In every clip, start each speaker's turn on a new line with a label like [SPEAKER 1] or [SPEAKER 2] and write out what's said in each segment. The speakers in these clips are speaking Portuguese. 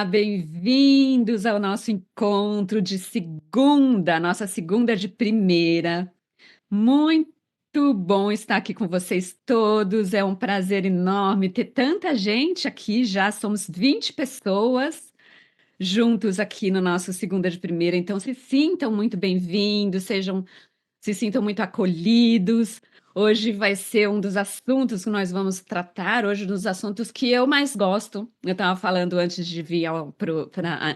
[SPEAKER 1] Olá, bem-vindos ao nosso encontro de segunda, nossa segunda de primeira. Muito bom estar aqui com vocês todos. É um prazer enorme ter tanta gente aqui. Já somos 20 pessoas juntos aqui no nosso segunda de primeira. Então, se sintam muito bem-vindos, se sintam muito acolhidos. Hoje vai ser um dos assuntos que nós vamos tratar, hoje um dos assuntos que eu mais gosto. Eu estava falando antes de vir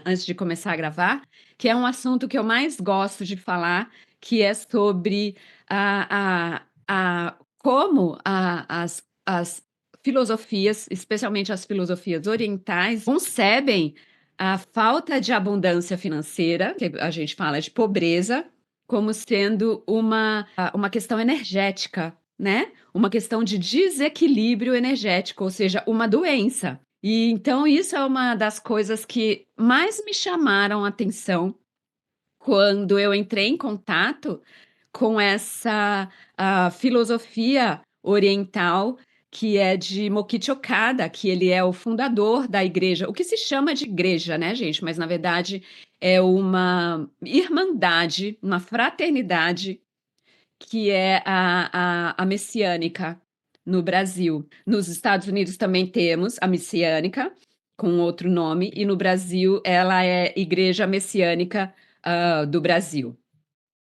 [SPEAKER 1] antes de começar a gravar, que é um assunto que eu mais gosto de falar, que é sobre como as filosofias, especialmente as filosofias orientais, concebem a falta de abundância financeira, que a gente fala de pobreza, como sendo uma questão energética, né? Uma questão de desequilíbrio energético, ou seja, uma doença. E então isso é uma das coisas que mais me chamaram a atenção quando eu entrei em contato com essa filosofia oriental que é de Mokichi Okada, que ele é o fundador da igreja, o que se chama de igreja, né, gente? Mas na verdade é uma irmandade, uma fraternidade que é a messiânica no Brasil. Nos Estados Unidos também temos a messiânica, com outro nome, e no Brasil ela é Igreja Messiânica, do Brasil.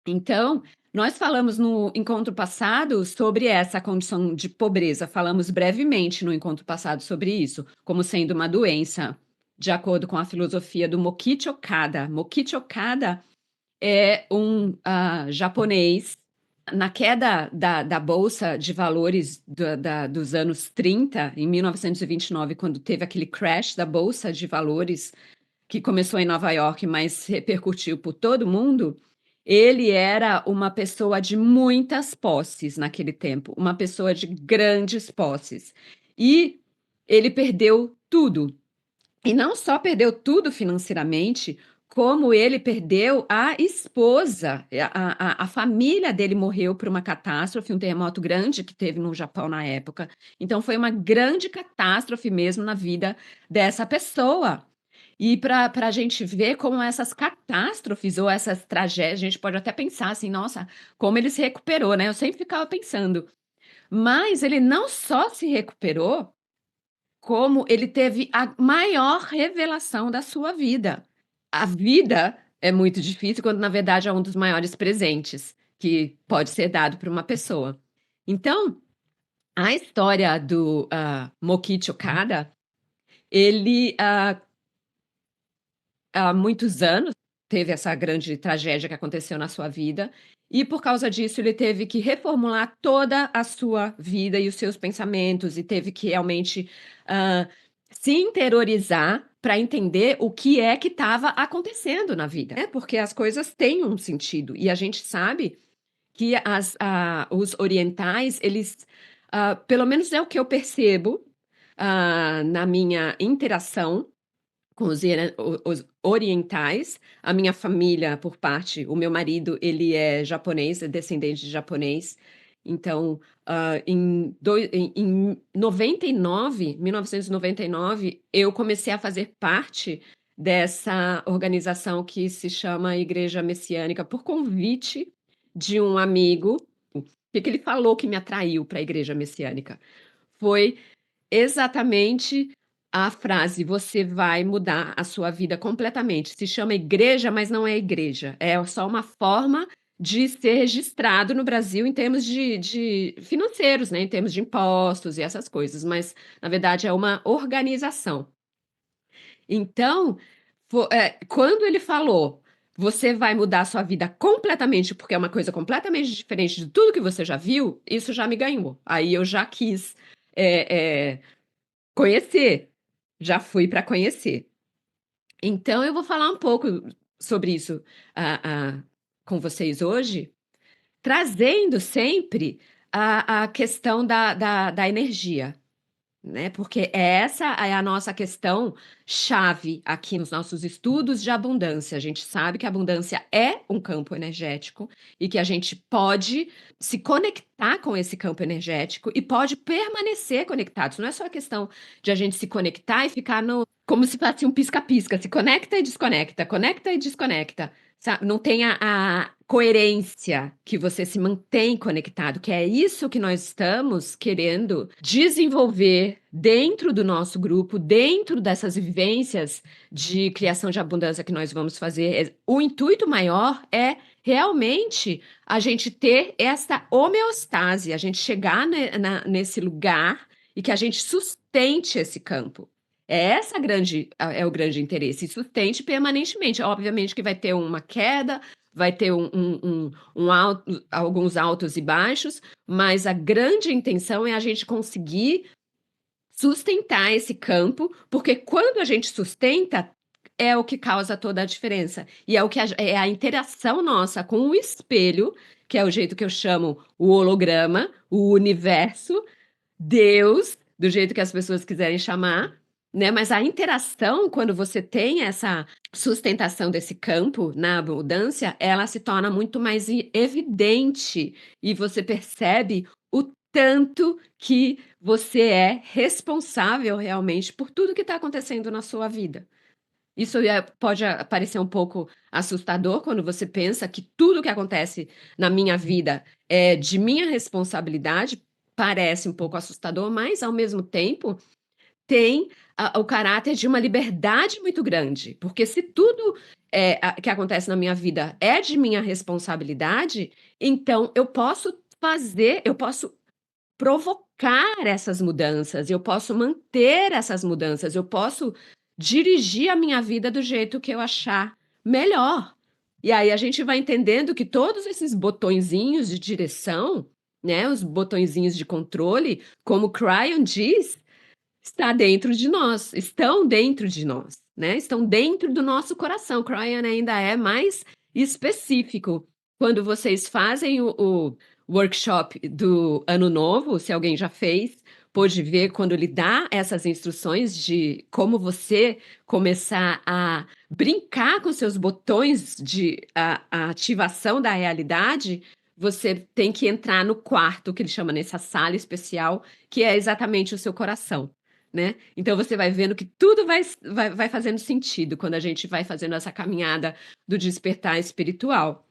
[SPEAKER 1] Então, nós falamos no encontro passado sobre essa condição de pobreza, falamos brevemente no encontro passado sobre isso, como sendo uma doença, de acordo com a filosofia do Mokichi Okada. Mokichi Okada é um japonês. Na queda da Bolsa de Valores dos anos 30, em 1929, quando teve aquele crash da Bolsa de Valores, que começou em Nova York, mas repercutiu por todo mundo, ele era uma pessoa de muitas posses naquele tempo, uma pessoa de grandes posses. E ele perdeu tudo. E não só perdeu tudo financeiramente, como ele perdeu a esposa. A família dele morreu por uma catástrofe, um terremoto grande que teve no Japão na época. Então, foi uma grande catástrofe mesmo na vida dessa pessoa. E para a gente ver como essas catástrofes ou essas tragédias, a gente pode até pensar assim, nossa, como ele se recuperou, né? Eu sempre ficava pensando. Mas ele não só se recuperou, como ele teve a maior revelação da sua vida. A vida é muito difícil quando, na verdade, é um dos maiores presentes que pode ser dado para uma pessoa. Então, a história do Mokichi Okada, ele há muitos anos teve essa grande tragédia que aconteceu na sua vida, e por causa disso ele teve que reformular toda a sua vida e os seus pensamentos, e teve que realmente se interiorizar para entender o que é que estava acontecendo na vida, né? Porque as coisas têm um sentido, e a gente sabe que os orientais, eles, pelo menos é o que eu percebo na minha interação com os orientais. A minha família, por parte, o meu marido, ele é japonês, é descendente de japonês. Então, em 99, 1999, eu comecei a fazer parte dessa organização que se chama Igreja Messiânica por convite de um amigo. O que ele falou que me atraiu para a Igreja Messiânica? Foi exatamente a frase: "Você vai mudar a sua vida completamente". Se chama igreja, mas não é igreja, é só uma forma de ser registrado no Brasil em termos de financeiros, né, em termos de impostos e essas coisas, mas na verdade é uma organização. Então, quando ele falou: "Você vai mudar a sua vida completamente, porque é uma coisa completamente diferente de tudo que você já viu", isso já me ganhou. Aí eu já quis, eh conhecer, já fui para conhecer. Então eu vou falar um pouco sobre isso, com vocês hoje, trazendo sempre a questão da energia, né, porque essa é a nossa questão chave aqui nos nossos estudos de abundância. A gente sabe que a abundância é um campo energético e que a gente pode se conectar com esse campo energético e pode permanecer conectados. Não é só a questão de a gente se conectar e ficar no como se fosse um pisca-pisca, se conecta e desconecta, sabe? Não tem a coerência que você se mantém conectado, que é isso que nós estamos querendo desenvolver dentro do nosso grupo, dentro dessas vivências de criação de abundância que nós vamos fazer. O intuito maior é realmente a gente ter essa homeostase, a gente chegar nesse lugar e que a gente sustente esse campo. É o grande interesse, e sustente permanentemente. Obviamente que vai ter uma queda, vai ter alguns altos e baixos, mas a grande intenção é a gente conseguir sustentar esse campo, porque quando a gente sustenta, é o que causa toda a diferença. E é o que é a interação nossa com o espelho, que é o jeito que eu chamo o holograma, o universo, Deus, do jeito que as pessoas quiserem chamar, né? Mas a interação, quando você tem essa sustentação desse campo na abundância, ela se torna muito mais evidente e você percebe o tanto que você é responsável realmente por tudo que está acontecendo na sua vida. Isso pode parecer um pouco assustador quando você pensa que tudo que acontece na minha vida é de minha responsabilidade. Parece um pouco assustador, mas ao mesmo tempo tem o caráter de uma liberdade muito grande. Porque se tudo que acontece na minha vida é de minha responsabilidade, então eu posso fazer, eu posso provocar essas mudanças, eu posso manter essas mudanças, eu posso dirigir a minha vida do jeito que eu achar melhor. E aí a gente vai entendendo que todos esses botõezinhos de direção, né, os botõezinhos de controle, como o Cryon diz, está dentro de nós, estão dentro de nós, né? Estão dentro do nosso coração. Cryon ainda é mais específico. Quando vocês fazem o workshop do Ano Novo, se alguém já fez, pôde ver quando ele dá essas instruções de como você começar a brincar com seus botões de a ativação da realidade, você tem que entrar no quarto, que ele chama nessa sala especial, que é exatamente o seu coração. Né? Então você vai vendo que tudo vai fazendo sentido quando a gente vai fazendo essa caminhada do despertar espiritual.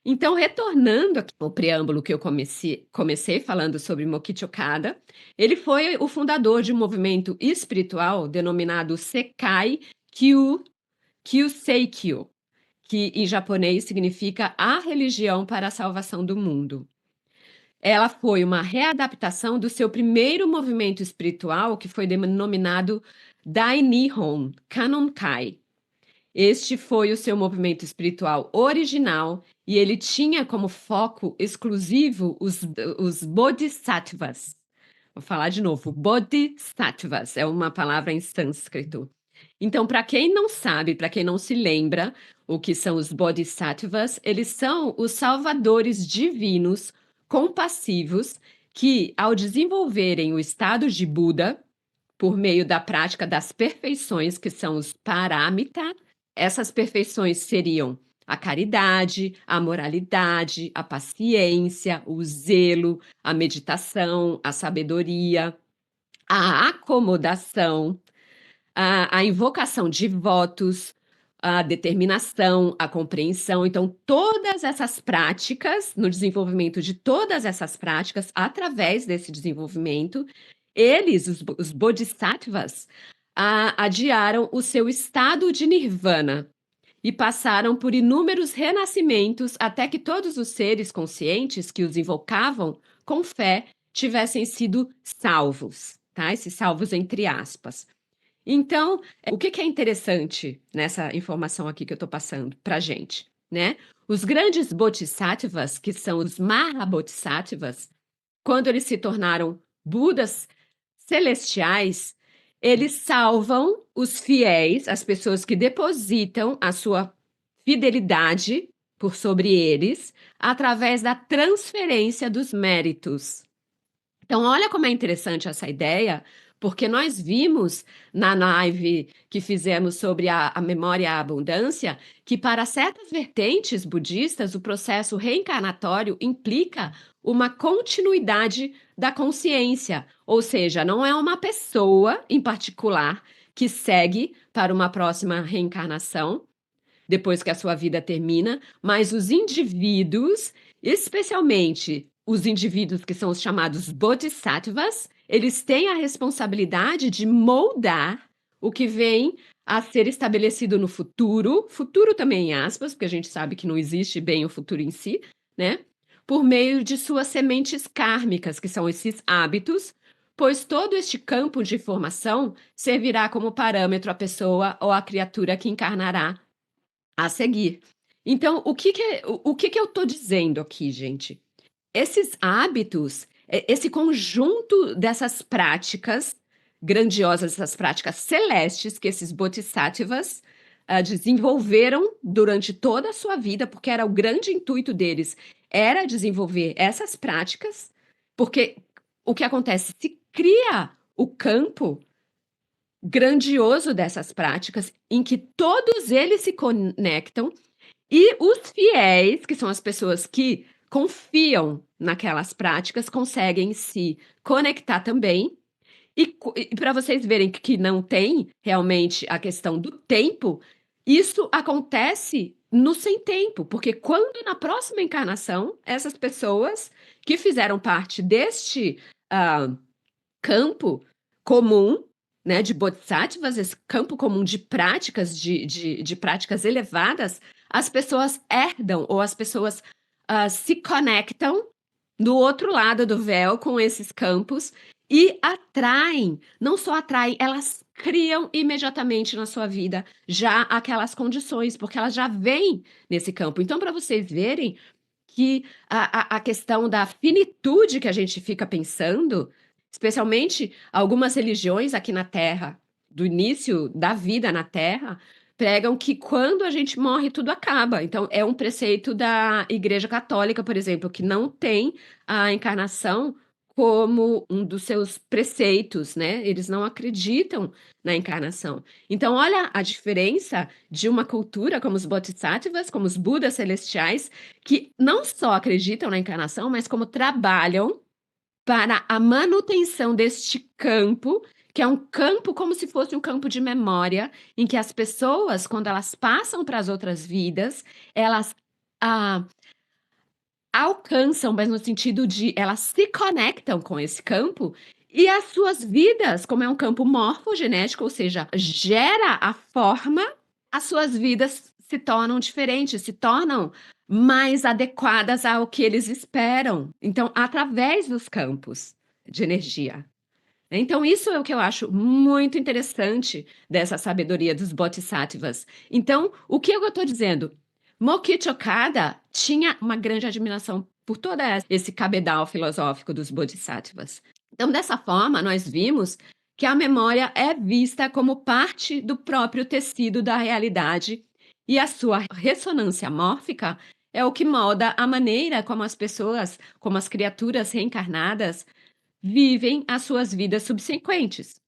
[SPEAKER 1] Então, retornando aqui ao preâmbulo que eu comecei falando sobre Mokichi Okada, ele foi o fundador de um movimento espiritual denominado Sekai Kyuseikyo, que em japonês significa a religião para a salvação do mundo. Ela foi uma readaptação do seu primeiro movimento espiritual, que foi denominado Dai Nihon Kanonkai. Este foi o seu movimento espiritual original e ele tinha como foco exclusivo os bodhisattvas. Vou falar de novo, bodhisattvas é uma palavra em sânscrito. Então, para quem não sabe, para quem não se lembra o que são os bodhisattvas, eles são os salvadores divinos compassivos que, ao desenvolverem o estado de Buda, por meio da prática das perfeições, que são os paramita, essas perfeições seriam a caridade, a moralidade, a paciência, o zelo, a meditação, a sabedoria, a acomodação, a invocação de votos, a determinação, a compreensão. Então, todas essas práticas, no desenvolvimento de todas essas práticas, através desse desenvolvimento, eles, os bodhisattvas, adiaram o seu estado de nirvana e passaram por inúmeros renascimentos até que todos os seres conscientes que os invocavam com fé tivessem sido salvos, tá? Esses salvos entre aspas. Então, o que é interessante nessa informação aqui que eu estou passando para a gente, né? Os grandes bodhisattvas, que são os Mahabodhisattvas, quando eles se tornaram Budas celestiais, eles salvam os fiéis, as pessoas que depositam a sua fidelidade por sobre eles, através da transferência dos méritos. Então, olha como é interessante essa ideia, porque nós vimos na live que fizemos sobre a memória e a abundância que, para certas vertentes budistas, o processo reencarnatório implica uma continuidade da consciência, ou seja, não é uma pessoa em particular que segue para uma próxima reencarnação, depois que a sua vida termina, mas os indivíduos, especialmente os indivíduos que são os chamados bodhisattvas, eles têm a responsabilidade de moldar o que vem a ser estabelecido no futuro também em aspas, porque a gente sabe que não existe bem o futuro em si, né? Por meio de suas sementes kármicas, que são esses hábitos, pois todo este campo de informação servirá como parâmetro à pessoa ou à criatura que encarnará a seguir. Então, o que que eu estou dizendo aqui, gente? Esses hábitos, esse conjunto dessas práticas grandiosas, essas práticas celestes que esses bodhisattvas desenvolveram durante toda a sua vida, porque era o grande intuito deles, era desenvolver essas práticas, porque o que acontece? Se cria o campo grandioso dessas práticas, em que todos eles se conectam e os fiéis, que são as pessoas que confiam naquelas práticas, conseguem se conectar também. E para vocês verem que não tem realmente a questão do tempo, isso acontece no sem tempo, porque quando na próxima encarnação, essas pessoas que fizeram parte deste ah, campo comum, né, de bodhisattvas, esse campo comum de práticas, de práticas elevadas, as pessoas herdam ou as pessoas se conectam do outro lado do véu com esses campos e atraem, não só atraem, elas criam imediatamente na sua vida já aquelas condições, porque elas já vêm nesse campo. Então, para vocês verem que a questão da finitude que a gente fica pensando, especialmente algumas religiões aqui na Terra, do início da vida na Terra, pregam que quando a gente morre, tudo acaba. Então, é um preceito da Igreja Católica, por exemplo, que não tem a encarnação como um dos seus preceitos, né? Eles não acreditam na encarnação. Então, olha a diferença de uma cultura como os Bodhisattvas, como os Budas celestiais, que não só acreditam na encarnação, mas como trabalham para a manutenção deste campo, que é um campo como se fosse um campo de memória, em que as pessoas, quando elas passam para as outras vidas, elas ah, alcançam, mas no sentido de elas se conectam com esse campo e as suas vidas, como é um campo morfogenético, ou seja, gera a forma, as suas vidas se tornam diferentes, se tornam mais adequadas ao que eles esperam. Então, através dos campos de energia. Então, isso é o que eu acho muito interessante dessa sabedoria dos bodhisattvas. Então, o que eu estou dizendo? Mokichi Okada tinha uma grande admiração por todo esse cabedal filosófico dos bodhisattvas. Então, dessa forma, nós vimos que a memória é vista como parte do próprio tecido da realidade e a sua ressonância mórfica é o que molda a maneira como as pessoas, como as criaturas reencarnadas, vivem as suas vidas subsequentes.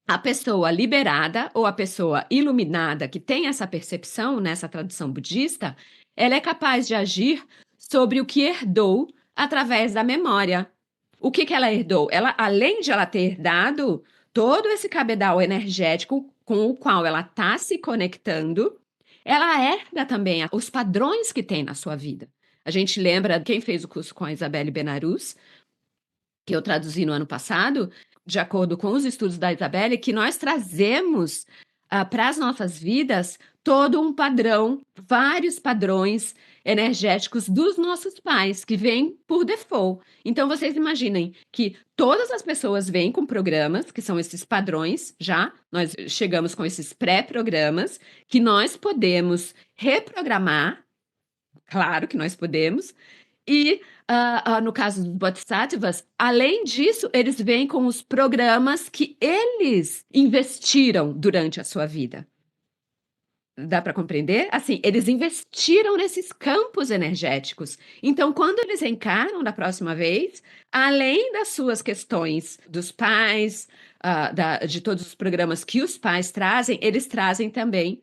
[SPEAKER 1] A pessoa liberada ou a pessoa iluminada que tem essa percepção nessa tradição budista, ela é capaz de agir sobre o que herdou através da memória. O que ela herdou? Ela, além de ela ter herdado todo esse cabedal energético com o qual ela está se conectando, ela herda também os padrões que tem na sua vida. A gente lembra, quem fez o curso com a Isabelle Benarus, que eu traduzi no ano passado, de acordo com os estudos da Isabelle, que nós trazemos para as nossas vidas todo um padrão, vários padrões energéticos dos nossos pais, que vêm por default. Então, vocês imaginem que todas as pessoas vêm com programas, que são esses padrões já, nós chegamos com esses pré-programas, que nós podemos reprogramar, claro que nós podemos, e, no caso dos bodhisattvas, além disso, eles vêm com os programas que eles investiram durante a sua vida. Dá para compreender? Assim, eles investiram nesses campos energéticos. Então, quando eles encaram da próxima vez, além das suas questões dos pais, de todos os programas que os pais trazem, eles trazem também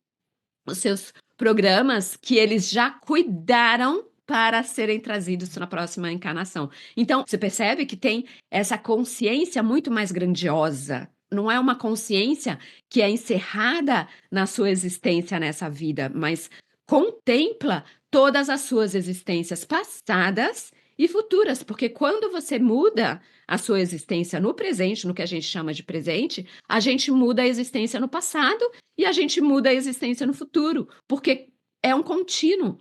[SPEAKER 1] os seus programas que eles já cuidaram para serem trazidos na próxima encarnação. Então, você percebe que tem essa consciência muito mais grandiosa não é uma consciência que é encerrada na sua existência nessa vida, mas contempla todas as suas existências passadas e futuras, porque quando você muda a sua existência no presente, no que a gente chama de presente, a gente muda a existência no passado e a gente muda a existência no futuro, porque é um contínuo.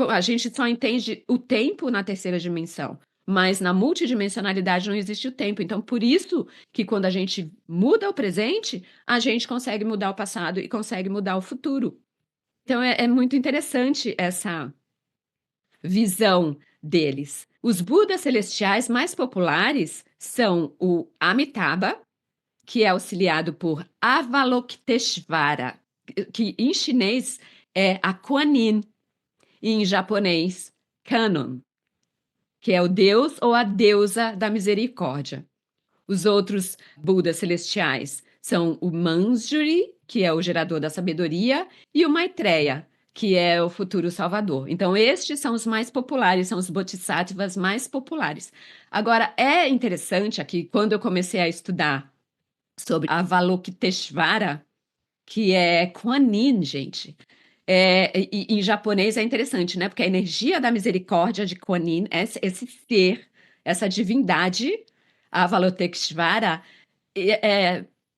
[SPEAKER 1] A gente só entende o tempo na terceira dimensão, mas na multidimensionalidade não existe o tempo. Então, por isso que quando a gente muda o presente, a gente consegue mudar o passado e consegue mudar o futuro. Então, é muito interessante essa visão deles. Os Budas celestiais mais populares são o Amitabha, que é auxiliado por Avalokiteshvara, que em chinês é a Kuan Yin, e em japonês, Kannon, que é o deus ou a deusa da misericórdia. Os outros Budas celestiais são o Manjuri, que é o gerador da sabedoria, e o Maitreya, que é o futuro salvador. Então, estes são os mais populares, são os bodhisattvas mais populares. Agora, é interessante aqui, quando eu comecei a estudar sobre Avalokiteshvara, que é Kuan Yin, gente. Em japonês é interessante, né? Porque a energia da misericórdia de Kuan Yin, esse ser, essa divindade, Avalokiteshvara,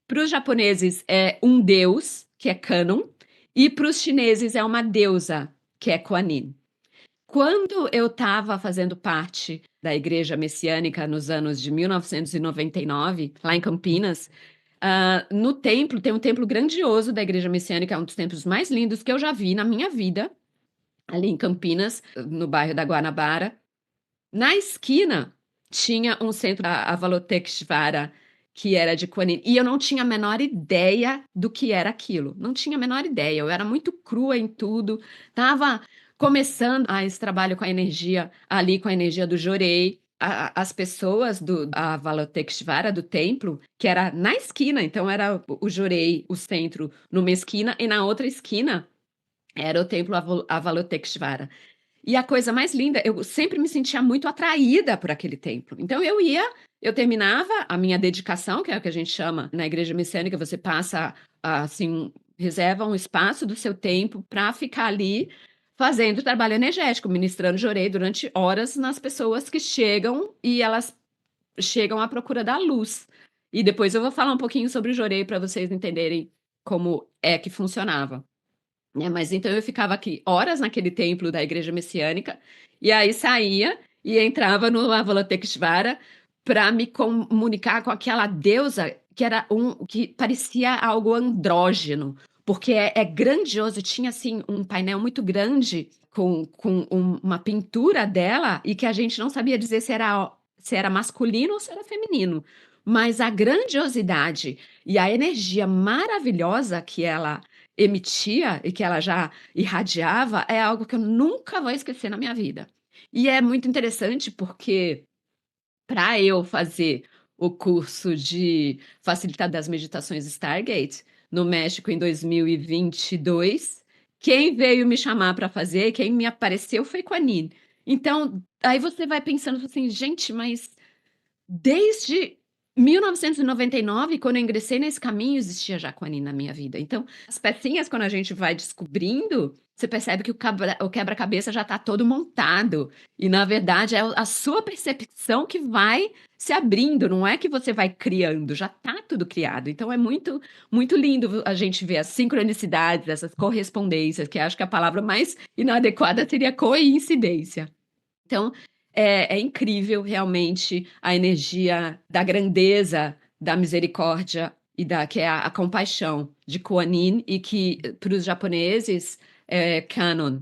[SPEAKER 1] para os japoneses é um deus, que é Kannon, e para os chineses é uma deusa, que é Kuan Yin. Quando eu estava fazendo parte da Igreja Messiânica nos anos de 1999, lá em Campinas, no templo, tem um templo grandioso da Igreja Messiânica, é um dos templos mais lindos que eu já vi na minha vida, ali em Campinas, no bairro da Guanabara. Na esquina tinha um centro da Avalokiteshvara, que era de Kuan Yin, e eu não tinha a menor ideia do que era aquilo. Não tinha a menor ideia. Eu era muito crua em tudo. Estava começando esse trabalho com a energia ali, com a energia do Jorei. As pessoas do Avalokiteshvara, do templo, que era na esquina, então era o Jorei, o centro, numa esquina, e na outra esquina era o templo Avalokiteshvara. E a coisa mais linda, eu sempre me sentia muito atraída por aquele templo. Então eu terminava a minha dedicação, que é o que a gente chama na igreja messiânica, você passa assim, reserva um espaço do seu tempo para ficar ali fazendo trabalho energético, ministrando jorei durante horas nas pessoas que chegam e elas chegam à procura da luz. E depois eu vou falar um pouquinho sobre o jorei para vocês entenderem como é que funcionava. Né, mas então eu ficava aqui horas naquele templo da igreja messiânica, e aí saía e entrava no Avalokiteshvara para me comunicar com aquela deusa que era que parecia algo andrógeno, porque é grandioso, tinha assim um painel muito grande com uma pintura dela e que a gente não sabia dizer se era masculino ou se era feminino. Mas a grandiosidade e a energia maravilhosa que ela emitia e que ela já irradiava é algo que eu nunca vou esquecer na minha vida. E é muito interessante porque para eu fazer o curso de facilitado das meditações Stargate no México em 2022, quem veio me chamar para fazer, quem me apareceu foi com a Nin. Então, aí você vai pensando assim, gente, mas desde 1999, quando eu ingressei nesse caminho, existia já Jacuani na minha vida. Então, as pecinhas, quando a gente vai descobrindo, você percebe que o quebra-cabeça já está todo montado. E, na verdade, é a sua percepção que vai se abrindo, não é que você vai criando, já está tudo criado. Então, é muito, muito lindo a gente ver as sincronicidades, essas correspondências, que acho que a palavra mais inadequada seria coincidência. Então, é incrível realmente a energia da grandeza, da misericórdia e que é a compaixão de Kuan Yin e que para os japoneses é Kannon.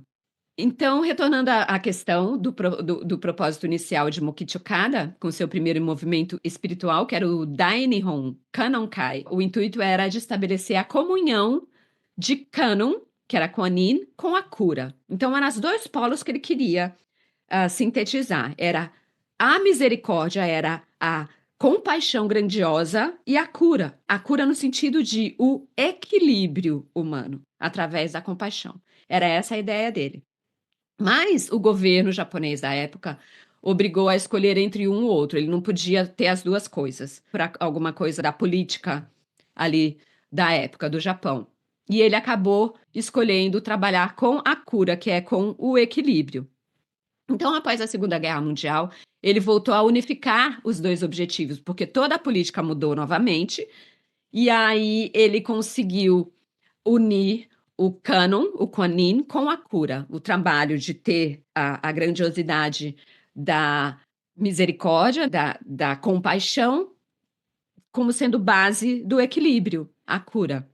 [SPEAKER 1] Então, retornando à questão do propósito inicial de Mokichi Okada, com seu primeiro movimento espiritual, que era o Dai Nihon Kannon-kai, o intuito era de estabelecer a comunhão de Kannon, que era Kuan Yin, com a cura. Então, eram os dois polos que ele queria sintetizar. Era a misericórdia, era a compaixão grandiosa e a cura. A cura no sentido de o equilíbrio humano, através da compaixão. Era essa a ideia dele. Mas o governo japonês da época obrigou a escolher entre um ou outro. Ele não podia ter as duas coisas. Por alguma coisa da política ali da época do Japão. E ele acabou escolhendo trabalhar com a cura, que é com o equilíbrio. Então, após a Segunda Guerra Mundial, ele voltou a unificar os dois objetivos, porque toda a política mudou novamente, e aí ele conseguiu unir o Kannon, o Kuan-Yin, com a cura, o trabalho de ter a grandiosidade da misericórdia, da compaixão, como sendo base do equilíbrio, a cura.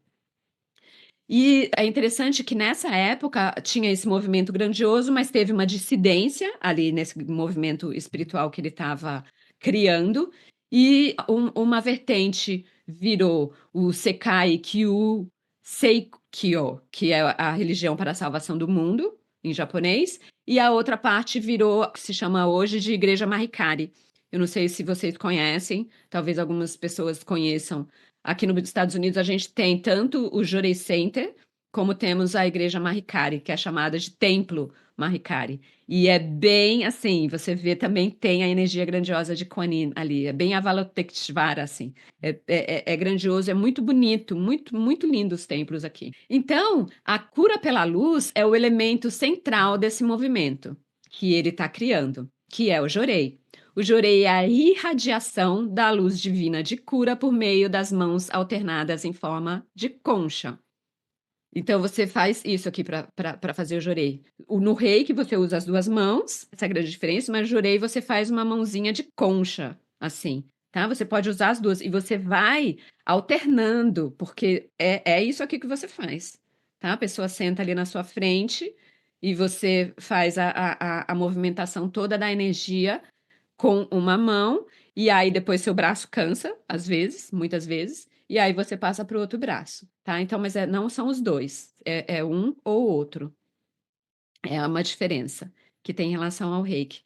[SPEAKER 1] E é interessante que nessa época tinha esse movimento grandioso, mas teve uma dissidência ali nesse movimento espiritual que ele estava criando, e uma vertente virou o Sekai Kyu Seikyo, que é a religião para a salvação do mundo, em japonês, e a outra parte virou o que se chama hoje de Igreja Mahikari. Eu não sei se vocês conhecem, talvez algumas pessoas conheçam. Aqui nos Estados Unidos, a gente tem tanto o Jorei Center, como temos a Igreja Mahikari, que é chamada de Templo Mahikari. E é bem assim, você vê também tem a energia grandiosa de Kuan Yin ali, é bem Avalokiteshvara, assim. É grandioso, é muito bonito, muito, muito lindo os templos aqui. Então, a cura pela luz é o elemento central desse movimento que ele está criando, que é o Jorei. O jorei é a irradiação da luz divina de cura por meio das mãos alternadas em forma de concha. Então, você faz isso aqui para fazer o jorei. No reiki, você usa as duas mãos, essa é a grande diferença, mas no jorei você faz uma mãozinha de concha, assim, tá? Você pode usar as duas e você vai alternando, porque é isso aqui que você faz, tá? A pessoa senta ali na sua frente e você faz a movimentação toda da energia com uma mão, e aí depois seu braço cansa, às vezes, muitas vezes, e aí você passa para o outro braço, tá? Então, mas não são os dois, é um ou outro. É uma diferença que tem em relação ao reiki.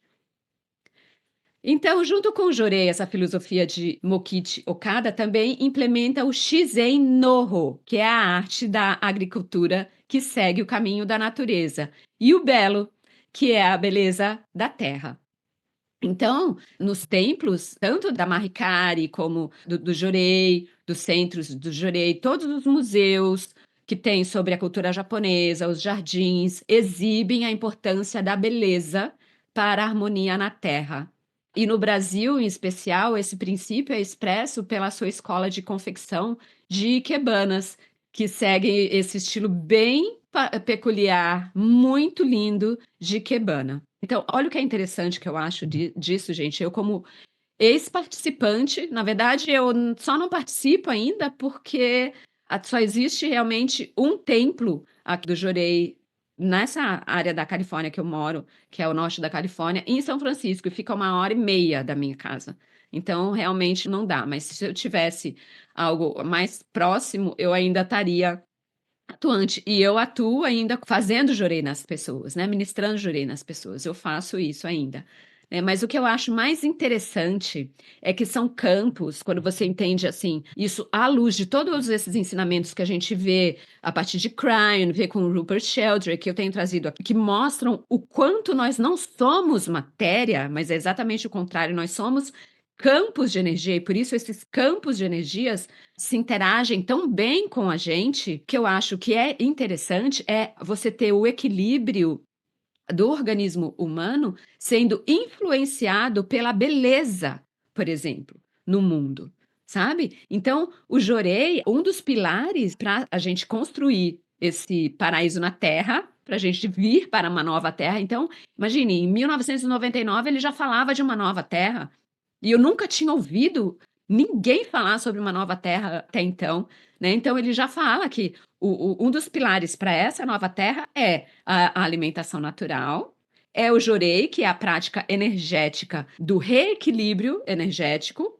[SPEAKER 1] Então, junto com o Jorei, essa filosofia de Mokichi Okada também implementa o Shizen Noho, que é a arte da agricultura que segue o caminho da natureza, e o Belo, que é a beleza da terra. Então, nos templos, tanto da Mahikari como do Jorei, dos centros do Jorei, todos os museus que têm sobre a cultura japonesa, os jardins, exibem a importância da beleza para a harmonia na terra. E no Brasil, em especial, esse princípio é expresso pela sua escola de confecção de ikebanas, que segue esse estilo bem peculiar, muito lindo de ikebana. Então, olha o que é interessante que eu acho disso, gente. Eu, como ex-participante, na verdade, eu só não participo ainda porque só existe realmente um templo aqui do Jorei, nessa área da Califórnia que eu moro, que é o norte da Califórnia, em São Francisco, e fica 1h30 da minha casa. Então, realmente não dá. Mas se eu tivesse algo mais próximo, eu ainda estaria atuante. E eu atuo ainda fazendo jurei nas pessoas, né? Ministrando jurei nas pessoas. Eu faço isso ainda. Mas o que eu acho mais interessante é que são campos, quando você entende assim, isso à luz de todos esses ensinamentos que a gente vê a partir de Cryon, vê com o Rupert Sheldrake, que eu tenho trazido aqui, que mostram o quanto nós não somos matéria, mas é exatamente o contrário, nós somos campos de energia, e por isso esses campos de energias se interagem tão bem com a gente, que eu acho que é interessante é você ter o equilíbrio do organismo humano sendo influenciado pela beleza, por exemplo, no mundo, sabe? Então, o Jorei, um dos pilares para a gente construir esse paraíso na Terra, para a gente vir para uma nova Terra. Então, imagine, em 1999 ele já falava de uma nova Terra, e eu nunca tinha ouvido ninguém falar sobre uma nova Terra até então, né? Então, ele já fala que um dos pilares para essa nova terra é a alimentação natural, é o jorei, que é a prática energética do reequilíbrio energético.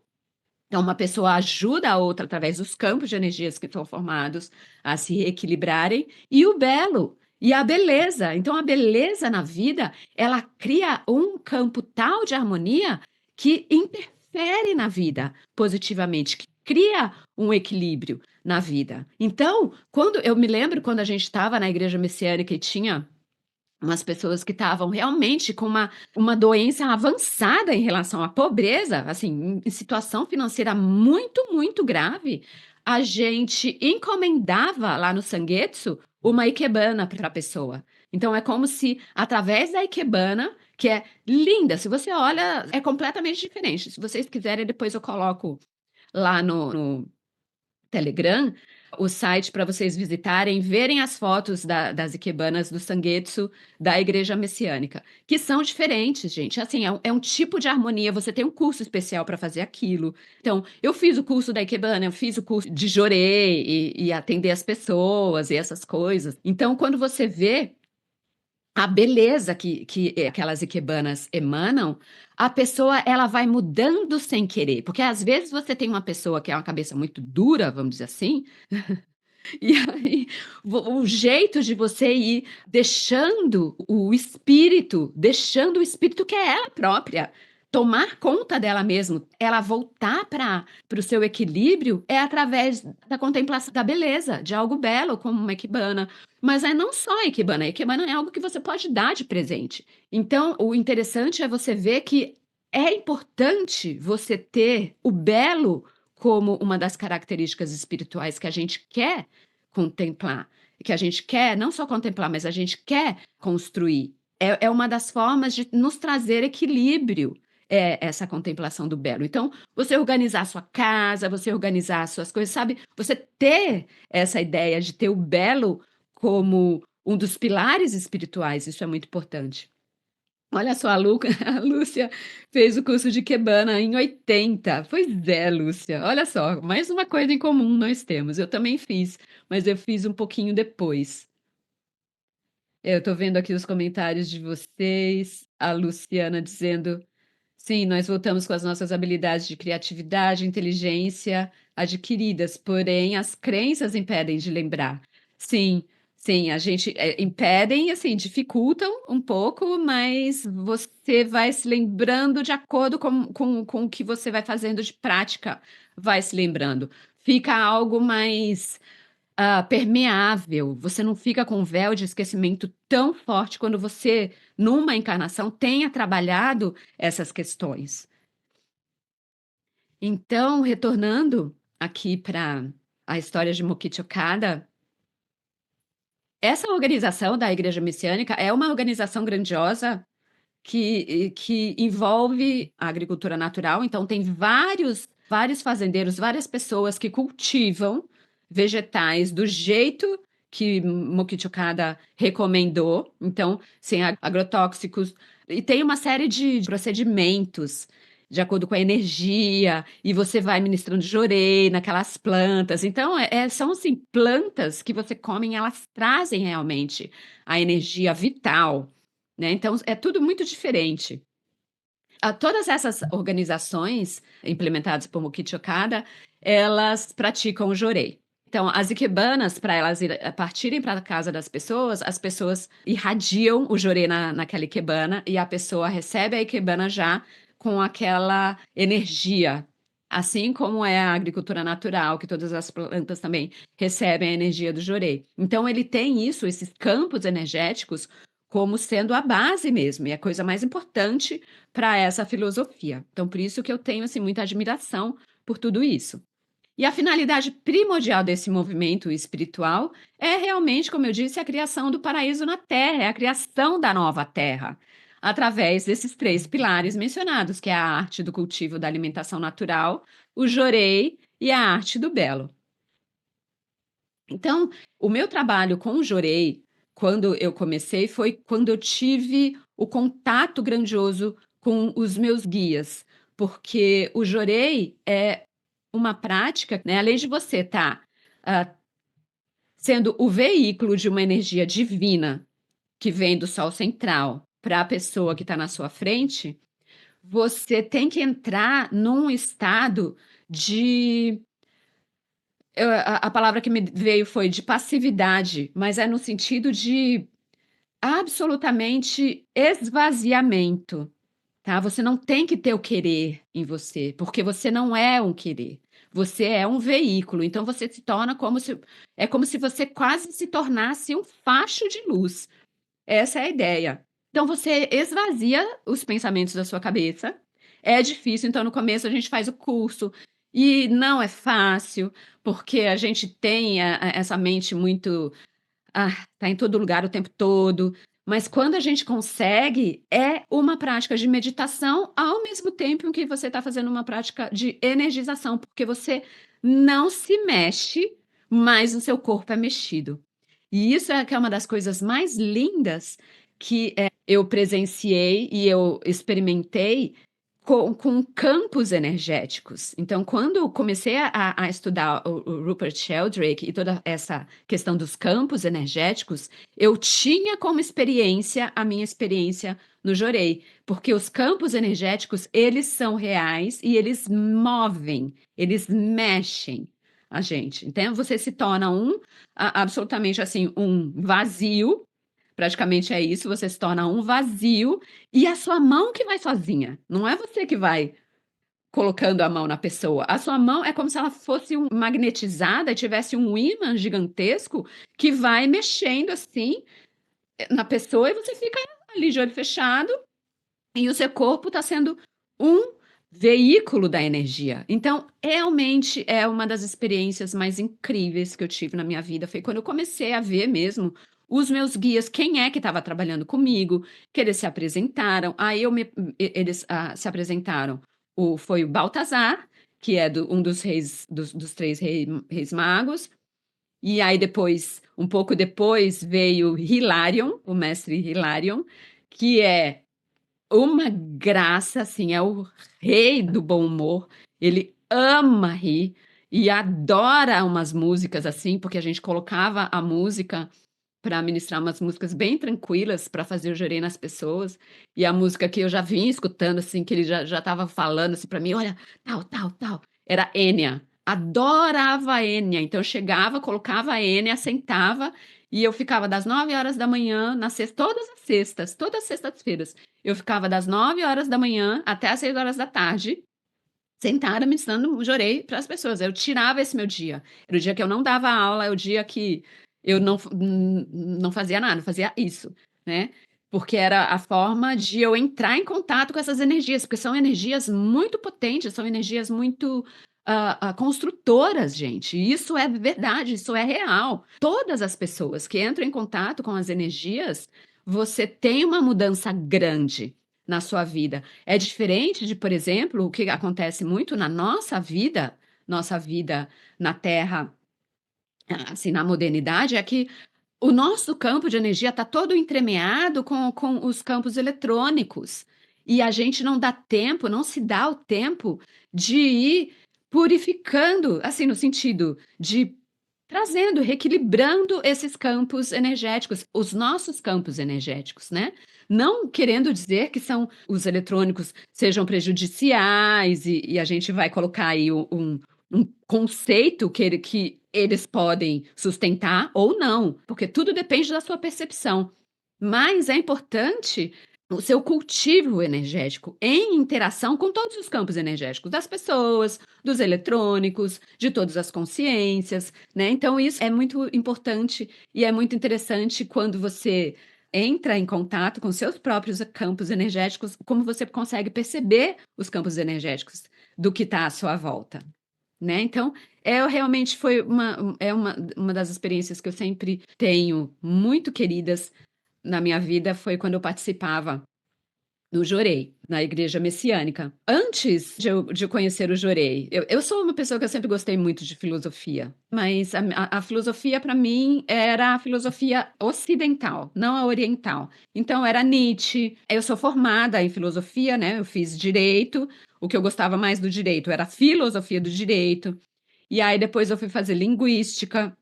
[SPEAKER 1] Então, uma pessoa ajuda a outra através dos campos de energias que estão formados a se reequilibrarem, e o belo, e a beleza. Então, a beleza na vida, ela cria um campo tal de harmonia que interfere na vida positivamente, que cria um equilíbrio na vida. Então, quando eu me lembro quando a gente estava na igreja messiânica e tinha umas pessoas que estavam realmente com uma doença avançada em relação à pobreza, assim, em situação financeira muito, muito grave, a gente encomendava lá no Sangetsu uma ikebana para a pessoa. Então é como se através da ikebana, que é linda, se você olha, é completamente diferente. Se vocês quiserem, depois eu coloco lá no Telegram, o site para vocês visitarem, verem as fotos das ikebanas do Sangetsu da Igreja Messiânica, que são diferentes, gente. Assim, é um tipo de harmonia. Você tem um curso especial para fazer aquilo. Então, eu fiz o curso da ikebana, eu fiz o curso de jorei e atender as pessoas e essas coisas. Então, quando você vê a beleza que aquelas ikebanas emanam, a pessoa ela vai mudando sem querer, porque às vezes você tem uma pessoa que é uma cabeça muito dura, vamos dizer assim, e aí o jeito de você ir deixando o espírito que é ela própria, tomar conta dela mesmo, ela voltar para o seu equilíbrio é através da contemplação da beleza, de algo belo, como uma ikebana. Mas é não só a ikebana é algo que você pode dar de presente. Então, o interessante é você ver que é importante você ter o belo como uma das características espirituais que a gente quer contemplar, que a gente quer não só contemplar, mas a gente quer construir. É uma das formas de nos trazer equilíbrio, essa contemplação do belo. Então, você organizar a sua casa, você organizar as suas coisas, sabe? Você ter essa ideia de ter o belo como um dos pilares espirituais, isso é muito importante. Olha só, a Lu a Lúcia fez o curso de Ikebana em 80. Pois é, Lúcia, olha só, mais uma coisa em comum nós temos. Eu também fiz, mas eu fiz um pouquinho depois. Eu tô vendo aqui os comentários de vocês, a Luciana dizendo: "Sim, nós voltamos com as nossas habilidades de criatividade e inteligência adquiridas, porém as crenças impedem de lembrar". Sim, sim, a gente, impedem, assim, dificultam um pouco, mas você vai se lembrando de acordo com o que você vai fazendo de prática, vai se lembrando. Fica algo mais permeável, você não fica com um véu de esquecimento tão forte quando você, numa encarnação, tenha trabalhado essas questões. Então, retornando aqui para a história de Mokichi Okada, essa organização da Igreja Messiânica é uma organização grandiosa que envolve a agricultura natural, então tem vários fazendeiros, várias pessoas que cultivam vegetais do jeito que Mokichi Okada recomendou, então, sem agrotóxicos, e tem uma série de procedimentos de acordo com a energia, e você vai ministrando jorei naquelas plantas. Então, são assim, plantas que você come, e elas trazem realmente a energia vital, né, então é tudo muito diferente. Todas essas organizações implementadas por Mokichi Okada, elas praticam o jorei. Então as ikebanas, para elas partirem para a casa das pessoas, as pessoas irradiam o jorei naquela ikebana e a pessoa recebe a ikebana já com aquela energia, assim como é a agricultura natural, que todas as plantas também recebem a energia do jorei. Então ele tem isso, esses campos energéticos, como sendo a base mesmo, e a coisa mais importante para essa filosofia. Então, por isso que eu tenho assim muita admiração por tudo isso. E a finalidade primordial desse movimento espiritual é realmente, como eu disse, a criação do paraíso na Terra, é a criação da nova Terra, através desses três pilares mencionados, que é a arte do cultivo da alimentação natural, o jorei e a arte do belo. Então, o meu trabalho com o jorei, quando eu comecei, foi quando eu tive o contato grandioso com os meus guias, porque o jorei é uma prática, né, além de você estar sendo o veículo de uma energia divina que vem do Sol central para a pessoa que está na sua frente, você tem que entrar num estado de a palavra que me veio foi de passividade, mas é no sentido de absolutamente esvaziamento, tá? Você não tem que ter o querer em você, porque você não é um querer. Você é um veículo, então você se torna como se é como se você quase se tornasse um facho de luz. Essa é a ideia. Então você esvazia os pensamentos da sua cabeça. É difícil, então no começo a gente faz o curso e não é fácil, porque a gente tem essa mente muito tá em todo lugar o tempo todo, mas quando a gente consegue, é uma prática de meditação, ao mesmo tempo em que você está fazendo uma prática de energização, porque você não se mexe, mas o seu corpo é mexido. E isso é que é uma das coisas mais lindas que, eu presenciei e eu experimentei com campos energéticos. Então, quando eu comecei a estudar o Rupert Sheldrake e toda essa questão dos campos energéticos, eu tinha como experiência a minha experiência no Jorei, porque os campos energéticos, eles são reais e eles movem, eles mexem a gente. Então, você se torna absolutamente assim, um vazio, praticamente é isso, você se torna um vazio e a sua mão que vai sozinha, não é você que vai colocando a mão na pessoa. A sua mão é como se ela fosse magnetizada e tivesse um ímã gigantesco que vai mexendo assim na pessoa e você fica ali de olho fechado e o seu corpo está sendo um veículo da energia. Então, realmente é uma das experiências mais incríveis que eu tive na minha vida. Foi quando eu comecei a ver mesmo os meus guias, quem é que estava trabalhando comigo, que eles se apresentaram. Aí eles se apresentaram. Foi o Baltazar, que é um dos reis, dos três reis magos. E aí depois, um pouco depois, veio Hilarion, o mestre Hilarion, que é uma graça, assim, é o rei do bom humor. Ele ama rir e adora umas músicas assim, porque a gente colocava a música para ministrar umas músicas bem tranquilas para fazer o jurei nas pessoas. E a música que eu já vinha escutando, assim, que ele já estava falando assim para mim, olha, tal, tal, tal, era Enya. Adorava Enya. Então eu chegava, colocava a Enya, sentava e eu ficava das 9 horas da manhã, todas as sextas-feiras. Eu ficava das 9 horas da manhã até as 6 horas da tarde, sentada ministrando o jorei para as pessoas. Eu tirava esse meu dia. Era o dia que eu não dava aula, é o dia que eu não fazia nada, fazia isso, né? Porque era a forma de eu entrar em contato com essas energias, porque são energias muito potentes, são energias muito construtoras, gente. Isso é verdade, isso é real. Todas as pessoas que entram em contato com as energias, você tem uma mudança grande na sua vida. É diferente de, por exemplo, o que acontece muito na nossa vida na Terra, assim, na modernidade, é que o nosso campo de energia está todo entremeado com os campos eletrônicos. E a gente não dá tempo, não se dá o tempo de ir purificando, assim, no sentido de trazendo, reequilibrando esses campos energéticos, os nossos campos energéticos, né? Não querendo dizer que são os eletrônicos sejam prejudiciais e a gente vai colocar aí um conceito que eles podem sustentar ou não, porque tudo depende da sua percepção. Mas é importante o seu cultivo energético em interação com todos os campos energéticos das pessoas, dos eletrônicos, de todas as consciências, né? Então, isso é muito importante e é muito interessante quando você entra em contato com seus próprios campos energéticos, como você consegue perceber os campos energéticos do que está à sua volta. Né, então, realmente foi uma das experiências que eu sempre tenho muito queridas na minha vida, foi quando eu participava do Jorei, na igreja messiânica. Antes de eu conhecer o Jorei, eu sou uma pessoa que eu sempre gostei muito de filosofia, mas a filosofia para mim era a filosofia ocidental, não a oriental. Então era Nietzsche, eu sou formada em filosofia, né, eu fiz direito, o que eu gostava mais do direito era a filosofia do direito, e aí depois eu fui fazer linguística,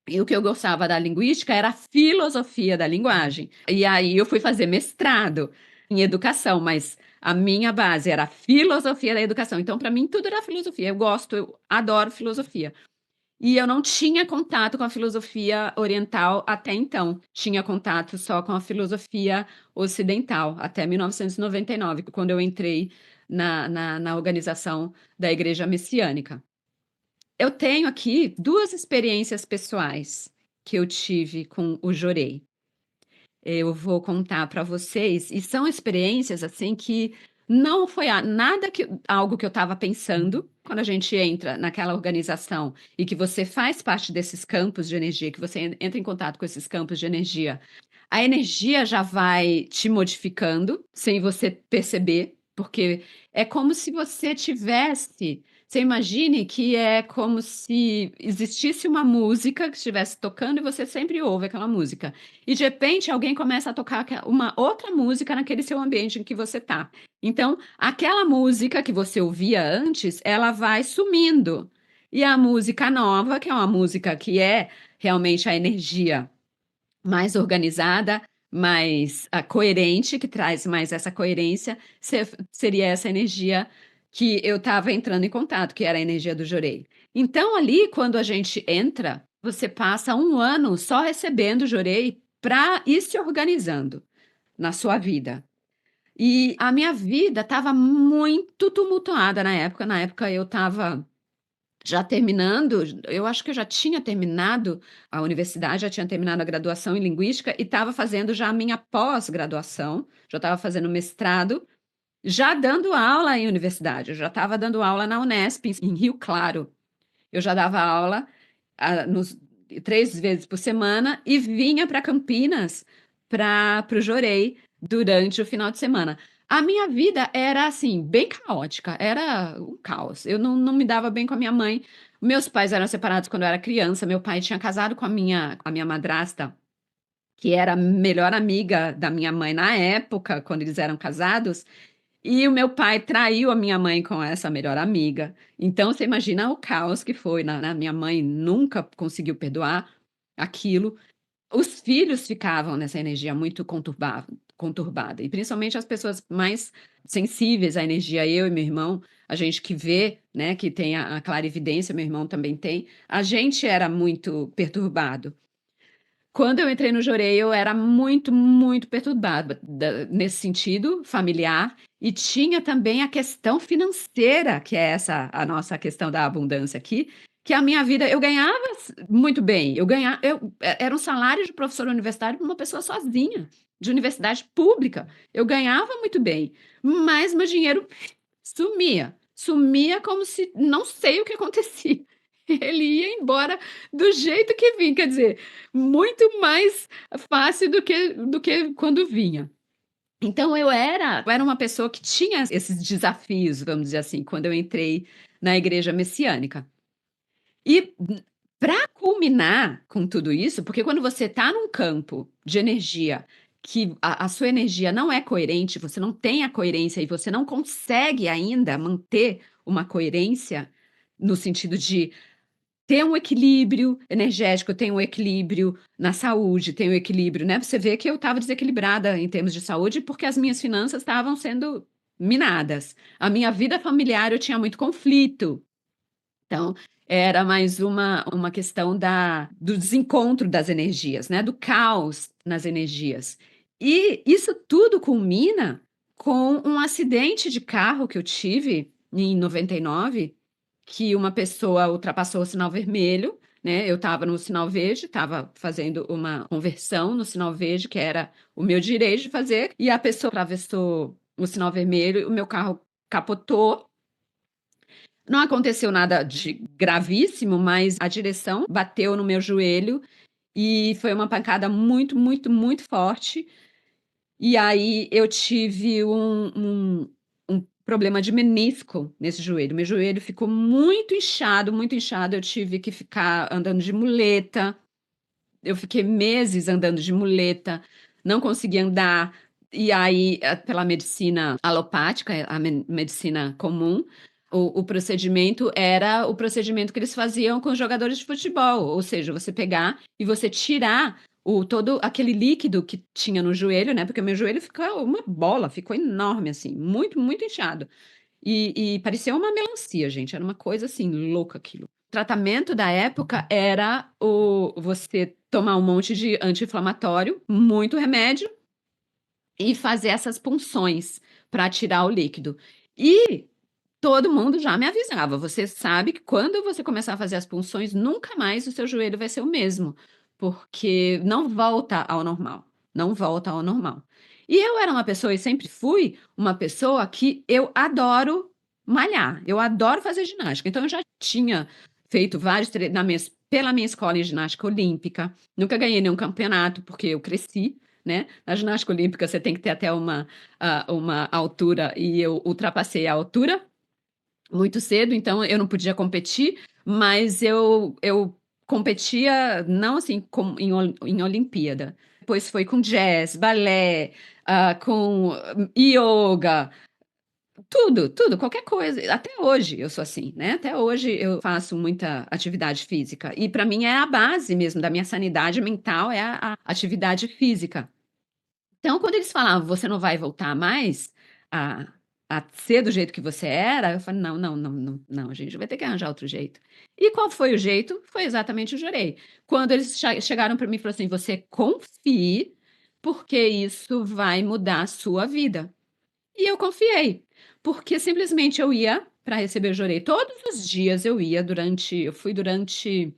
[SPEAKER 1] e o que eu gostava da linguística era a filosofia da linguagem. E aí eu fui fazer mestrado em educação, mas a minha base era a filosofia da educação. Então, para mim, tudo era filosofia. Eu adoro filosofia. E eu não tinha contato com a filosofia oriental até então. Tinha contato só com a filosofia ocidental, até 1999, quando eu entrei na organização da Igreja Messiânica. Eu tenho aqui 2 experiências pessoais que eu tive com o Jorei. eu vou contar para vocês, e são experiências, assim, que não foi nada que algo que eu estava pensando, quando a gente entra naquela organização e que você faz parte desses campos de energia, que você entra em contato com esses campos de energia, a energia já vai te modificando, sem você perceber, porque é como se você tivesse você imagine que é como se existisse uma música que estivesse tocando e você sempre ouve aquela música. E de repente alguém começa a tocar uma outra música naquele seu ambiente em que você está. Então, aquela música que você ouvia antes, ela vai sumindo. E a música nova, que é uma música que é realmente a energia mais organizada, mais coerente, que traz mais essa coerência, seria essa energia que eu estava entrando em contato, que era a energia do Jorei. Então, ali, quando a gente entra, você passa 1 ano só recebendo o Jorei para ir se organizando na sua vida. E a minha vida estava muito tumultuada na época. Na época eu estava já terminando, eu acho que eu já tinha terminado a universidade, já tinha terminado a graduação em linguística e estava fazendo já a minha pós-graduação, já estava fazendo mestrado, já dando aula em universidade, eu já estava dando aula na Unesp, em Rio Claro. Eu já dava aula, nos 3 vezes por semana e vinha para Campinas para o Jorei durante o final de semana. A minha vida era, assim, bem caótica, era um caos. Eu não me dava bem com a minha mãe. Meus pais eram separados quando eu era criança, meu pai tinha casado com a minha madrasta, que era a melhor amiga da minha mãe na época, quando eles eram casados, e o meu pai traiu a minha mãe com essa melhor amiga. Então, você imagina o caos que foi, né? Minha mãe nunca conseguiu perdoar aquilo. Os filhos ficavam nessa energia muito conturbada, e principalmente as pessoas mais sensíveis à energia, eu e meu irmão, a gente que vê, né, que tem a clarividência, meu irmão também tem, a gente era muito perturbado. Quando eu entrei no Jorei, eu era muito, muito perturbada nesse sentido familiar, e tinha também a questão financeira, que é essa a nossa questão da abundância aqui, que a minha vida eu ganhava muito bem, era um salário de professor universitário para uma pessoa sozinha, de universidade pública. Eu ganhava muito bem, mas meu dinheiro sumia, sumia como se não sei o que acontecia. Ele ia embora do jeito que vinha, quer dizer, muito mais fácil do que quando vinha. Então eu era uma pessoa que tinha esses desafios, vamos dizer assim, quando eu entrei na igreja messiânica. E para culminar com tudo isso, porque quando você está num campo de energia que a sua energia não é coerente, você não tem a coerência e você não consegue ainda manter uma coerência no sentido de ter um equilíbrio energético, ter um equilíbrio na saúde, ter um equilíbrio, né? Você vê que eu estava desequilibrada em termos de saúde porque as minhas finanças estavam sendo minadas. A minha vida familiar eu tinha muito conflito. Então, era mais uma questão do desencontro das energias, né? Do caos nas energias. E isso tudo culmina com um acidente de carro que eu tive em 99, que uma pessoa ultrapassou o sinal vermelho, né? Eu estava no sinal verde, estava fazendo uma conversão no sinal verde, que era o meu direito de fazer, e a pessoa atravessou o sinal vermelho, o meu carro capotou. Não aconteceu nada de gravíssimo, mas a direção bateu no meu joelho e foi uma pancada muito, muito, muito forte. E aí eu tive um problema de menisco nesse joelho. Meu joelho ficou muito inchado, muito inchado. Eu tive que ficar andando de muleta. Eu fiquei meses andando de muleta, não conseguia andar. E aí, pela medicina alopática, a medicina comum, o procedimento era o procedimento que eles faziam com os jogadores de futebol, ou seja, você pegar e você tirar todo aquele líquido que tinha no joelho, né? Porque meu joelho ficou uma bola, ficou enorme, assim, muito, muito inchado. E parecia uma melancia, gente, era uma coisa assim, louca aquilo. O tratamento da época era você tomar um monte de anti-inflamatório, muito remédio, e fazer essas punções para tirar o líquido. E todo mundo já me avisava, você sabe que quando você começar a fazer as punções, nunca mais o seu joelho vai ser o mesmo, porque não volta ao normal. não volta ao normal. E eu era uma pessoa e sempre fui uma pessoa que eu adoro malhar, eu adoro fazer ginástica, então eu já tinha feito vários treinamentos pela minha escola em ginástica olímpica, nunca ganhei nenhum campeonato, porque eu cresci, né, na ginástica olímpica você tem que ter até uma altura e eu ultrapassei a altura muito cedo, então eu não podia competir, mas eu competia não assim como em Olimpíada. Depois foi com jazz, balé, com ioga, tudo, tudo, qualquer coisa. Até hoje eu sou assim, né? Até hoje eu faço muita atividade física. E para mim é a base mesmo da minha sanidade mental, é a atividade física. Então, quando eles falavam: "Você não vai voltar mais a ser do jeito que você era", eu falei: "Não, não, não, não, não, a gente vai ter que arranjar outro jeito". E qual foi o jeito? Foi exatamente o Jorei. Quando eles chegaram para mim e falaram assim: "Você confie, porque isso vai mudar a sua vida". E eu confiei, porque simplesmente eu ia para receber o Jorei. Todos os dias eu fui durante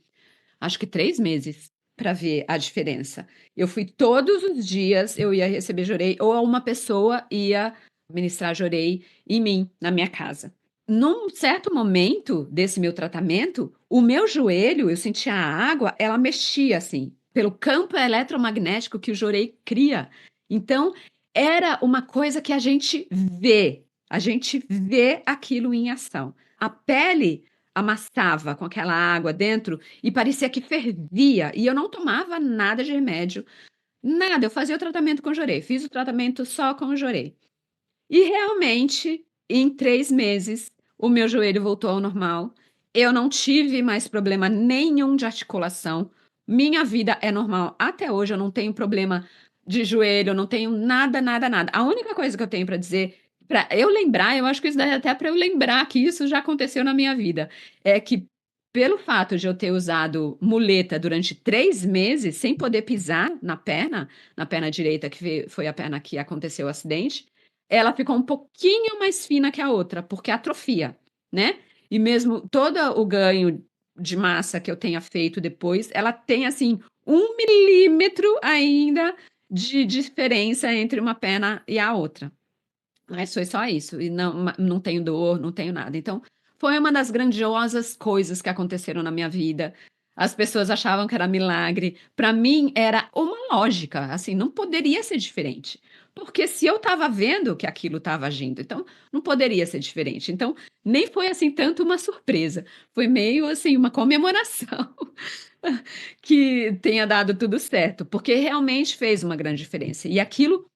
[SPEAKER 1] acho que 3 meses para ver a diferença. Eu fui todos os dias, eu ia receber jorei ou uma pessoa ia ministrar jorei em mim, na minha casa. Num certo momento desse meu tratamento, o meu joelho, eu sentia a água, ela mexia assim, pelo campo eletromagnético que o jorei cria. Então, era uma coisa que a gente vê aquilo em ação. A pele amassava com aquela água dentro e parecia que fervia, e eu não tomava nada de remédio, nada, eu fazia o tratamento com jorei, fiz o tratamento só com jorei. E realmente, em 3 meses, o meu joelho voltou ao normal, eu não tive mais problema nenhum de articulação, minha vida é normal até hoje, eu não tenho problema de joelho, eu não tenho nada, nada, nada. A única coisa que eu tenho para dizer, para eu lembrar, eu acho que isso daí é até para eu lembrar que isso já aconteceu na minha vida, é que pelo fato de eu ter usado muleta durante 3 meses sem poder pisar na perna direita que foi a perna que aconteceu o acidente, ela ficou um pouquinho mais fina que a outra, porque atrofia, né. E mesmo todo o ganho de massa que eu tenha feito depois, ela tem, assim, 1 milímetro ainda de diferença entre uma perna e a outra. Mas foi só isso, e não tenho dor, não tenho nada. Então, foi uma das grandiosas coisas que aconteceram na minha vida. As pessoas achavam que era milagre, para mim era uma lógica, assim, não poderia ser diferente, porque se eu estava vendo que aquilo estava agindo, então não poderia ser diferente. Então, nem foi, assim, tanto uma surpresa, foi meio, assim, uma comemoração que tenha dado tudo certo, porque realmente fez uma grande diferença. E aquilo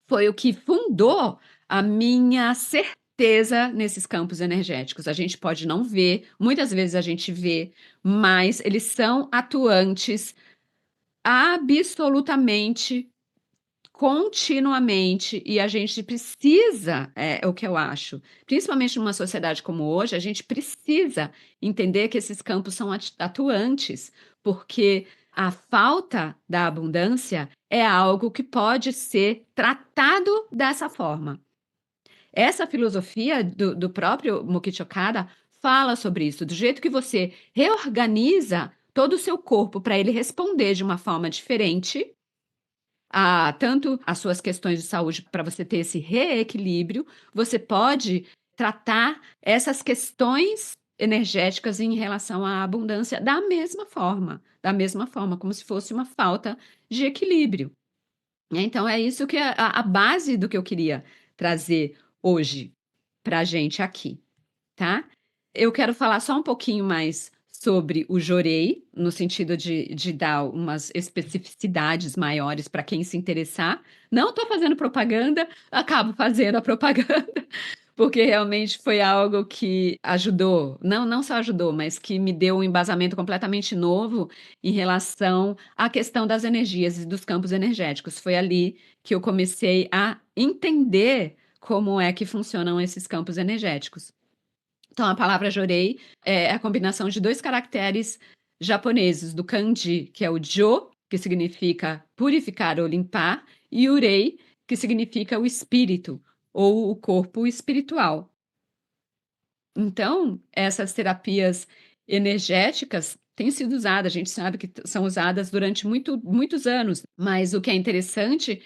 [SPEAKER 1] foi o que fundou a minha certeza nesses campos energéticos. A gente pode não ver, muitas vezes a gente vê, mas eles são atuantes absolutamente, continuamente, e a gente precisa, é o que eu acho, principalmente numa sociedade como hoje, a gente precisa entender que esses campos são atuantes, porque a falta da abundância é algo que pode ser tratado dessa forma. Essa filosofia do próprio Mukichi Okada fala sobre isso, do jeito que você reorganiza todo o seu corpo para ele responder de uma forma diferente a tanto as suas questões de saúde, para você ter esse reequilíbrio, você pode tratar essas questões energéticas em relação à abundância da mesma forma, como se fosse uma falta de equilíbrio, né. Então é isso que é a base do que eu queria trazer hoje para a gente aqui, tá. Eu quero falar só um pouquinho mais sobre o Jorei, no sentido de dar umas especificidades maiores para quem se interessar. Não estou fazendo propaganda, acabo fazendo a propaganda, porque realmente foi algo que ajudou, não só ajudou, mas que me deu um embasamento completamente novo em relação à questão das energias e dos campos energéticos. Foi ali que eu comecei a entender como é que funcionam esses campos energéticos. Então a palavra Jorei é a combinação de 2 caracteres japoneses, do kanji, que é o jo, que significa purificar ou limpar, e urei, que significa o espírito ou o corpo espiritual. Então, essas terapias energéticas tem sido usada, a gente sabe que são usadas durante muitos anos, mas o que é interessante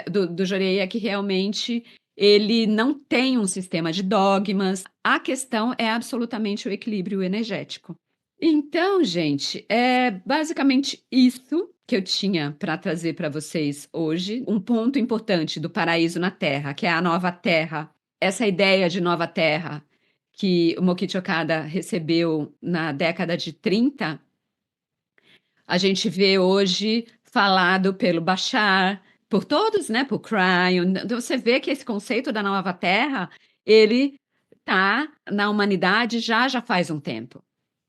[SPEAKER 1] do Jorei é que realmente ele não tem um sistema de dogmas, a questão é absolutamente o equilíbrio energético. Então, gente, é basicamente isso que eu tinha para trazer para vocês hoje. Um ponto importante do paraíso na Terra, que é a nova Terra. Essa ideia de nova Terra que o Mokichi Okada recebeu na década de 30, a gente vê hoje falado pelo Bashar, por todos, né, por Cryon. Então você vê que esse conceito da nova Terra, ele tá na humanidade já faz um tempo.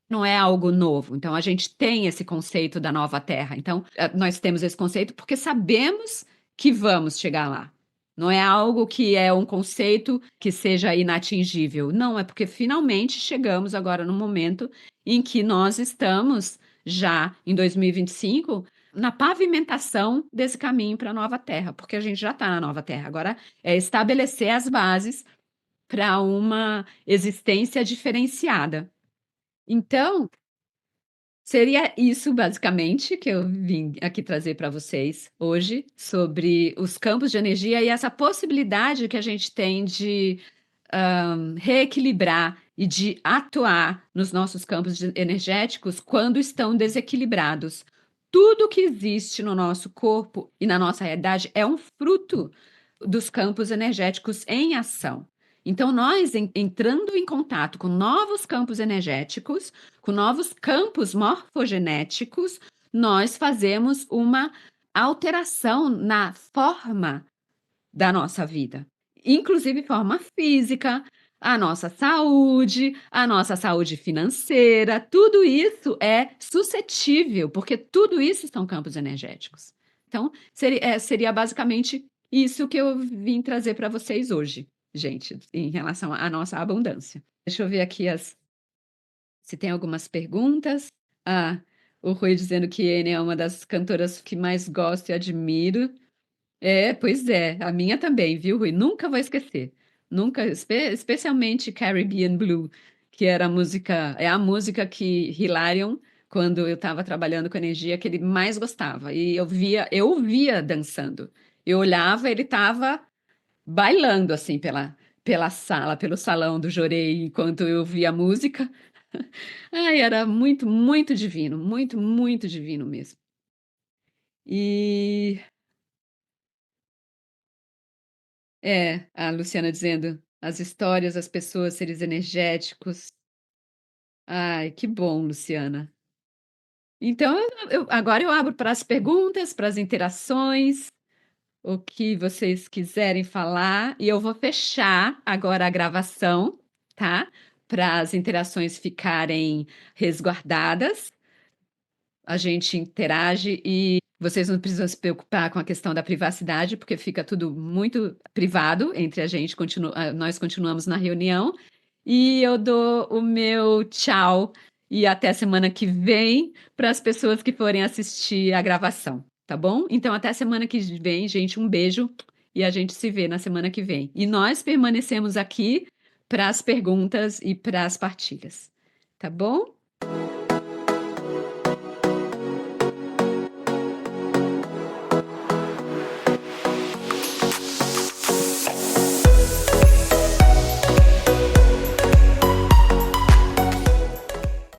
[SPEAKER 1] Não é algo novo. Então, a gente tem esse conceito da nova Terra. Então, nós temos esse conceito porque sabemos que vamos chegar lá. Não é algo que é um conceito que seja inatingível. Não, é porque finalmente chegamos agora no momento em que nós estamos já em 2025 na pavimentação desse caminho para a nova Terra, porque a gente já está na nova Terra. Agora é estabelecer as bases para uma existência diferenciada. Então, seria isso basicamente que eu vim aqui trazer para vocês hoje, sobre os campos de energia e essa possibilidade que a gente tem de reequilibrar e de atuar nos nossos campos energéticos quando estão desequilibrados. Tudo que existe no nosso corpo e na nossa realidade é um fruto dos campos energéticos em ação. Então, nós entrando em contato com novos campos energéticos, com novos campos morfogenéticos, nós fazemos uma alteração na forma da nossa vida, inclusive forma física, a nossa saúde financeira, tudo isso é suscetível, porque tudo isso são campos energéticos. Então, seria basicamente isso que eu vim trazer para vocês hoje, gente, em relação à nossa abundância. Deixa eu ver aqui se tem algumas perguntas. Ah, o Rui dizendo que Enya é uma das cantoras que mais gosto e admiro. É, pois é, a minha também, viu, Rui? Nunca vou esquecer. Nunca, especialmente Caribbean Blue, que era a música que Hilarion, quando eu estava trabalhando com energia, que ele mais gostava. E eu ouvia dançando. Eu olhava, ele estava bailando assim pela sala, pelo salão do Jorei, enquanto eu via a música. Ai, era muito, muito divino mesmo. E a Luciana dizendo, as histórias, as pessoas, seres energéticos. Ai, que bom, Luciana. Então, agora eu abro para as perguntas, para as interações, o que vocês quiserem falar, e eu vou fechar agora a gravação, tá? Para as interações ficarem resguardadas. A gente interage e vocês não precisam se preocupar com a questão da privacidade, porque fica tudo muito privado entre a gente, nós continuamos na reunião. E eu dou o meu tchau e até semana que vem para as pessoas que forem assistir a gravação, tá bom? Então, até semana que vem, gente, um beijo e a gente se vê na semana que vem. E nós permanecemos aqui para as perguntas e para as partilhas, tá bom?